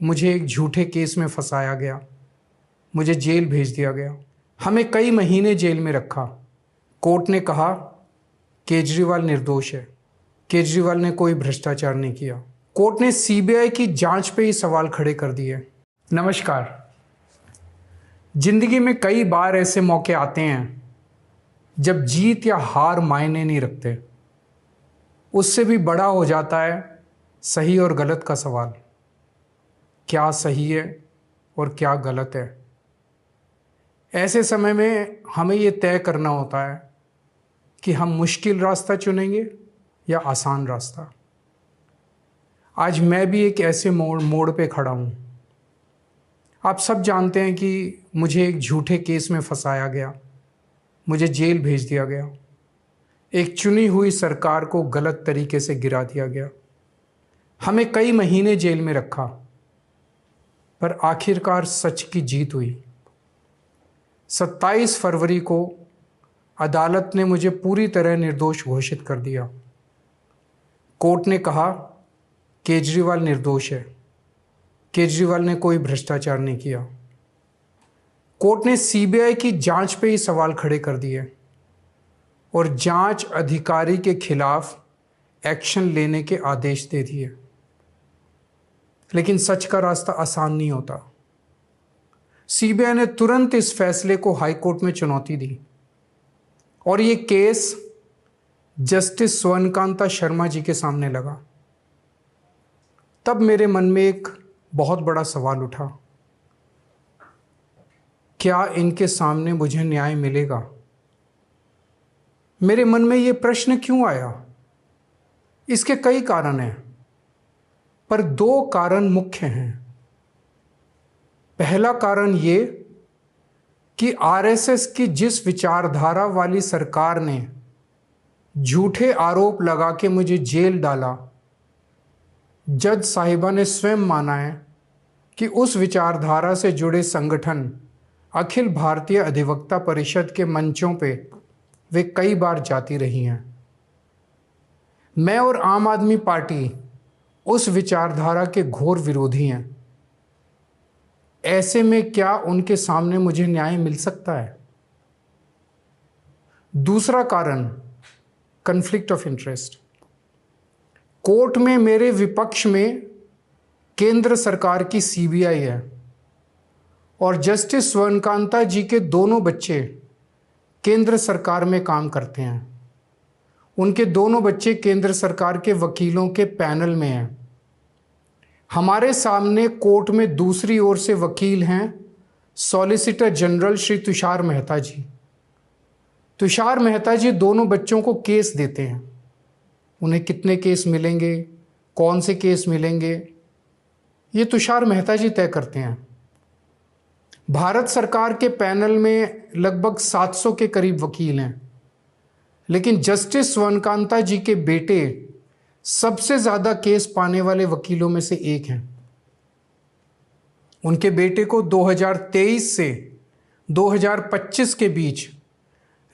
मुझे एक झूठे केस में फंसाया गया। मुझे जेल भेज दिया गया। हमें कई महीने जेल में रखा। कोर्ट ने कहा केजरीवाल निर्दोष है। केजरीवाल ने कोई भ्रष्टाचार नहीं किया। कोर्ट ने सीबीआई की जांच पे ही सवाल खड़े कर दिए। नमस्कार। जिंदगी में कई बार ऐसे मौके आते हैं जब जीत या हार मायने नहीं रखते। उससे भी बड़ा हो जाता है सही और गलत का सवाल। क्या सही है और क्या गलत है। ऐसे समय में हमें ये तय करना होता है कि हम मुश्किल रास्ता चुनेंगे या आसान रास्ता। आज मैं भी एक ऐसे मोड़ पे खड़ा हूँ। आप सब जानते हैं कि मुझे एक झूठे केस में फंसाया गया। मुझे जेल भेज दिया गया। एक चुनी हुई सरकार को गलत तरीके से गिरा दिया गया। हमें कई महीने जेल में रखा, पर आखिरकार सच की जीत हुई। 27 फरवरी को अदालत ने मुझे पूरी तरह निर्दोष घोषित कर दिया। कोर्ट ने कहा केजरीवाल निर्दोष है। केजरीवाल ने कोई भ्रष्टाचार नहीं किया। कोर्ट ने सीबीआई की जांच पे ही सवाल खड़े कर दिए और जांच अधिकारी के खिलाफ एक्शन लेने के आदेश दे दिए। लेकिन सच का रास्ता आसान नहीं होता। सीबीआई ने तुरंत इस फैसले को हाई कोर्ट में चुनौती दी और ये केस जस्टिस स्वर्णकांता शर्मा जी के सामने लगा। तब मेरे मन में एक बहुत बड़ा सवाल उठा, क्या इनके सामने मुझे न्याय मिलेगा। मेरे मन में ये प्रश्न क्यों आया? इसके कई कारण हैं, पर 2 कारण मुख्य हैं। पहला कारण ये कि आरएसएस की जिस विचारधारा वाली सरकार ने झूठे आरोप लगा के मुझे जेल डाला, जज साहिबा ने स्वयं माना है कि उस विचारधारा से जुड़े संगठन अखिल भारतीय अधिवक्ता परिषद के मंचों पे वे कई बार जाती रही हैं। मैं और आम आदमी पार्टी उस विचारधारा के घोर विरोधी हैं। ऐसे में क्या उनके सामने मुझे न्याय मिल सकता है? दूसरा कारण कॉन्फ्लिक्ट ऑफ इंटरेस्ट। कोर्ट में मेरे विपक्ष में केंद्र सरकार की सीबीआई है और जस्टिस स्वर्णकांता जी के दोनों बच्चे केंद्र सरकार में काम करते हैं। उनके दोनों बच्चे केंद्र सरकार के वकीलों के पैनल में हैं। हमारे सामने कोर्ट में दूसरी ओर से वकील हैं सॉलिसिटर जनरल श्री तुषार मेहता जी। तुषार मेहता जी दोनों बच्चों को केस देते हैं। उन्हें कितने केस मिलेंगे, कौन से केस मिलेंगे, ये तुषार मेहता जी तय करते हैं। भारत सरकार के पैनल में लगभग 700 के करीब वकील हैं, लेकिन जस्टिस स्वर्णकांता जी के बेटे सबसे ज़्यादा केस पाने वाले वकीलों में से एक हैं। उनके बेटे को 2023 से 2025 के बीच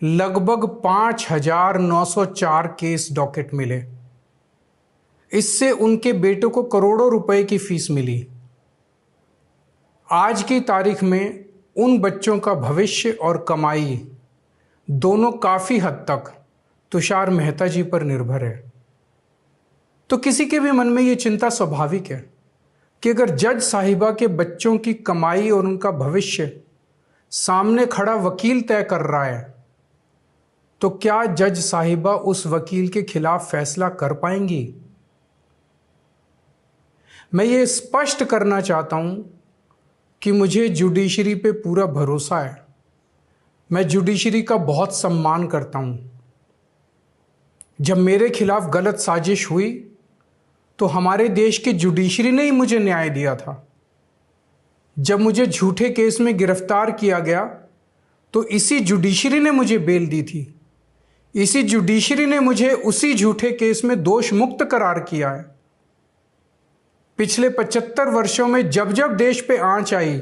लगभग 5,904 केस डॉकेट मिले। इससे उनके बेटे को करोड़ों रुपए की फीस मिली। आज की तारीख में उन बच्चों का भविष्य और कमाई दोनों काफ़ी हद तक तुषार मेहता जी पर निर्भर है। तो किसी के भी मन में ये चिंता स्वाभाविक है कि अगर जज साहिबा के बच्चों की कमाई और उनका भविष्य सामने खड़ा वकील तय कर रहा है, तो क्या जज साहिबा उस वकील के खिलाफ फैसला कर पाएंगी? मैं ये स्पष्ट करना चाहता हूं कि मुझे जुडिशरी पे पूरा भरोसा है। मैं जुडिशरी का बहुत सम्मान करता हूं। जब मेरे खिलाफ गलत साजिश हुई तो हमारे देश की जुडिशरी ने ही मुझे न्याय दिया था। जब मुझे झूठे केस में गिरफ्तार किया गया तो इसी जुडिशरी ने मुझे बेल दी थी। इसी जुडिशरी ने मुझे उसी झूठे केस में दोष मुक्त करार किया है। पिछले 75 वर्षों में जब जब देश पे आंच आई,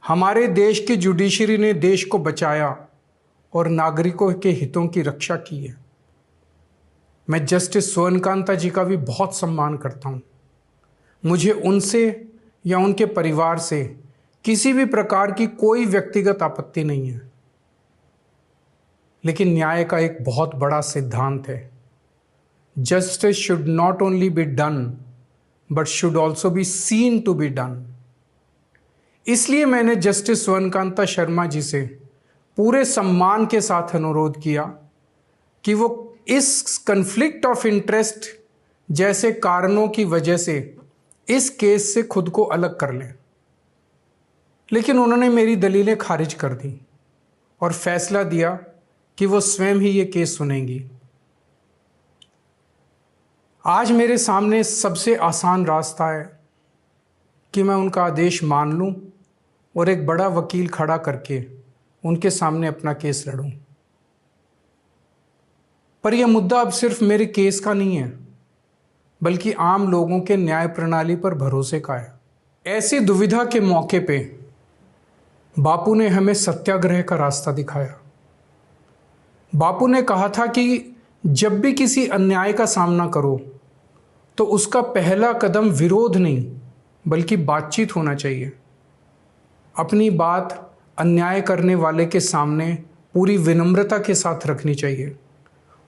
हमारे देश की जुडिशरी ने देश को बचाया और नागरिकों के हितों की रक्षा की है। मैं जस्टिस स्वर्णकांता जी का भी बहुत सम्मान करता हूँ। मुझे उनसे या उनके परिवार से किसी भी प्रकार की कोई व्यक्तिगत आपत्ति नहीं है, लेकिन न्याय का एक बहुत बड़ा सिद्धांत है, justice should not only be done but should also be seen to be done. इसलिए मैंने जस्टिस स्वर्णकांता शर्मा जी से पूरे सम्मान के साथ अनुरोध किया कि वो इस कन्फ्लिक्ट ऑफ इंटरेस्ट जैसे कारणों की वजह से इस केस से खुद को अलग कर लें, लेकिन उन्होंने मेरी दलीलें खारिज कर दी और फैसला दिया कि वो स्वयं ही ये केस सुनेंगी। आज मेरे सामने सबसे आसान रास्ता है कि मैं उनका आदेश मान लूं और एक बड़ा वकील खड़ा करके उनके सामने अपना केस लड़ूं। पर यह मुद्दा अब सिर्फ मेरे केस का नहीं है, बल्कि आम लोगों के न्याय प्रणाली पर भरोसे का है। ऐसी दुविधा के मौके पे बापू ने हमें सत्याग्रह का रास्ता दिखाया। बापू ने कहा था कि जब भी किसी अन्याय का सामना करो तो उसका पहला कदम विरोध नहीं बल्कि बातचीत होना चाहिए। अपनी बात अन्याय करने वाले के सामने पूरी विनम्रता के साथ रखनी चाहिए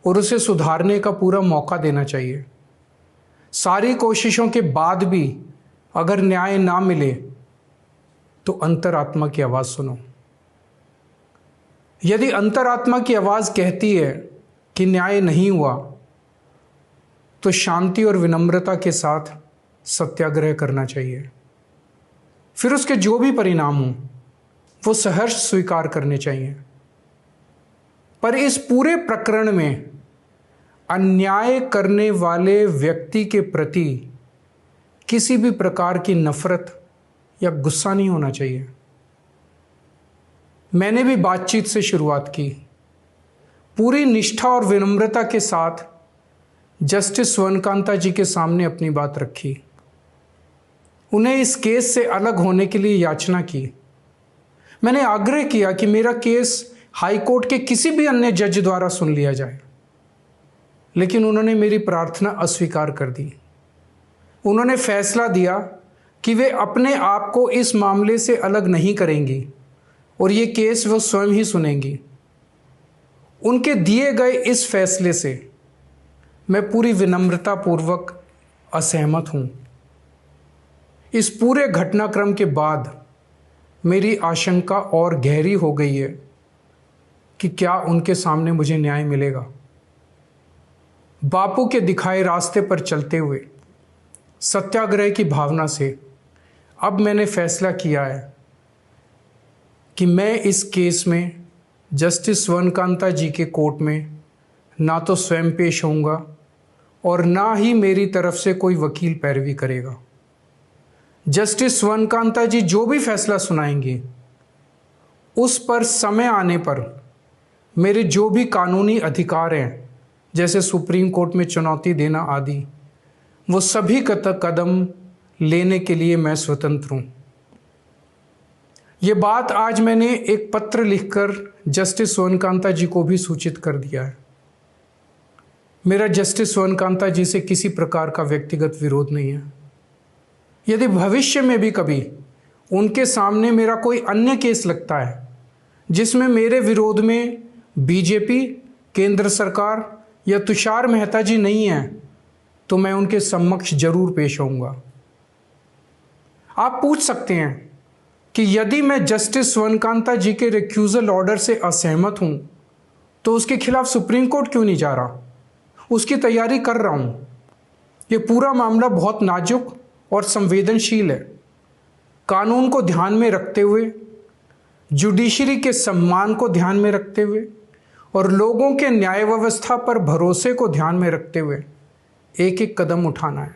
और उसे सुधारने का पूरा मौका देना चाहिए। सारी कोशिशों के बाद भी अगर न्याय ना मिले तो अंतरात्मा की आवाज़ सुनो। यदि अंतरात्मा की आवाज़ कहती है कि न्याय नहीं हुआ तो शांति और विनम्रता के साथ सत्याग्रह करना चाहिए। फिर उसके जो भी परिणाम हों वो सहर्ष स्वीकार करने चाहिए। पर इस पूरे प्रकरण में अन्याय करने वाले व्यक्ति के प्रति किसी भी प्रकार की नफरत या गुस्सा नहीं होना चाहिए। मैंने भी बातचीत से शुरुआत की, पूरी निष्ठा और विनम्रता के साथ जस्टिस स्वर्णकांता जी के सामने अपनी बात रखी। उन्हें इस केस से अलग होने के लिए याचना की। मैंने आग्रह किया कि मेरा केस हाई कोर्ट के किसी भी अन्य जज द्वारा सुन लिया जाए, लेकिन उन्होंने मेरी प्रार्थना अस्वीकार कर दी। उन्होंने फैसला दिया कि वे अपने आप को इस मामले से अलग नहीं करेंगी और ये केस वो स्वयं ही सुनेंगी। उनके दिए गए इस फैसले से मैं पूरी विनम्रता पूर्वक असहमत हूँ। इस पूरे घटनाक्रम के बाद मेरी आशंका और गहरी हो गई है कि क्या उनके सामने मुझे न्याय मिलेगा। बापू के दिखाए रास्ते पर चलते हुए सत्याग्रह की भावना से अब मैंने फैसला किया है कि मैं इस केस में जस्टिस स्वर्णकांता जी के कोर्ट में ना तो स्वयं पेश होऊंगा और ना ही मेरी तरफ से कोई वकील पैरवी करेगा। जस्टिस स्वर्णकांता जी जो भी फैसला सुनाएंगे उस पर समय आने पर मेरे जो भी कानूनी अधिकार हैं, जैसे सुप्रीम कोर्ट में चुनौती देना आदि, वो सभी कदम लेने के लिए मैं स्वतंत्र हूँ। ये बात आज मैंने एक पत्र लिखकर जस्टिस स्वर्णकांता जी को भी सूचित कर दिया है। मेरा जस्टिस स्वर्णकांता जी से किसी प्रकार का व्यक्तिगत विरोध नहीं है। यदि भविष्य में भी कभी उनके सामने मेरा कोई अन्य केस लगता है जिसमें मेरे विरोध में बीजेपी, केंद्र सरकार या तुषार मेहता जी नहीं हैं, तो मैं उनके समक्ष जरूर पेश होऊंगा। आप पूछ सकते हैं कि यदि मैं जस्टिस स्वर्णकांता जी के रिक्यूजल ऑर्डर से असहमत हूं तो उसके खिलाफ सुप्रीम कोर्ट क्यों नहीं जा रहा। उसकी तैयारी कर रहा हूं। ये पूरा मामला बहुत नाजुक और संवेदनशील है। कानून को ध्यान में रखते हुए, जुडिशरी के सम्मान को ध्यान में रखते हुए और लोगों के न्याय व्यवस्था पर भरोसे को ध्यान में रखते हुए एक एक कदम उठाना है।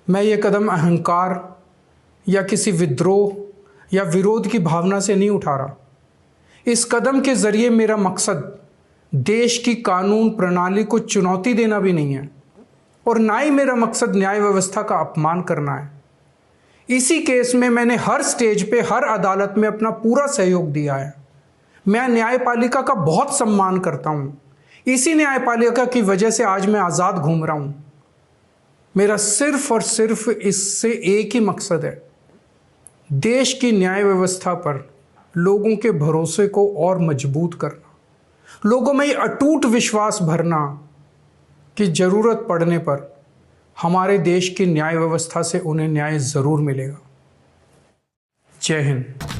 मैं ये कदम अहंकार या किसी विद्रोह या विरोध की भावना से नहीं उठा रहा। इस कदम के जरिए मेरा मकसद देश की कानून प्रणाली को चुनौती देना भी नहीं है और ना ही मेरा मकसद न्याय व्यवस्था का अपमान करना है। इसी केस में मैंने हर स्टेज पे, हर अदालत में अपना पूरा सहयोग दिया है। मैं न्यायपालिका का बहुत सम्मान करता हूँ। इसी न्यायपालिका की वजह से आज मैं आज़ाद घूम रहा हूँ। मेरा सिर्फ और सिर्फ इससे एक ही मकसद है, देश की न्याय व्यवस्था पर लोगों के भरोसे को और मजबूत करना, लोगों में ये अटूट विश्वास भरना कि ज़रूरत पड़ने पर हमारे देश की न्याय व्यवस्था से उन्हें न्याय ज़रूर मिलेगा। जय हिंद।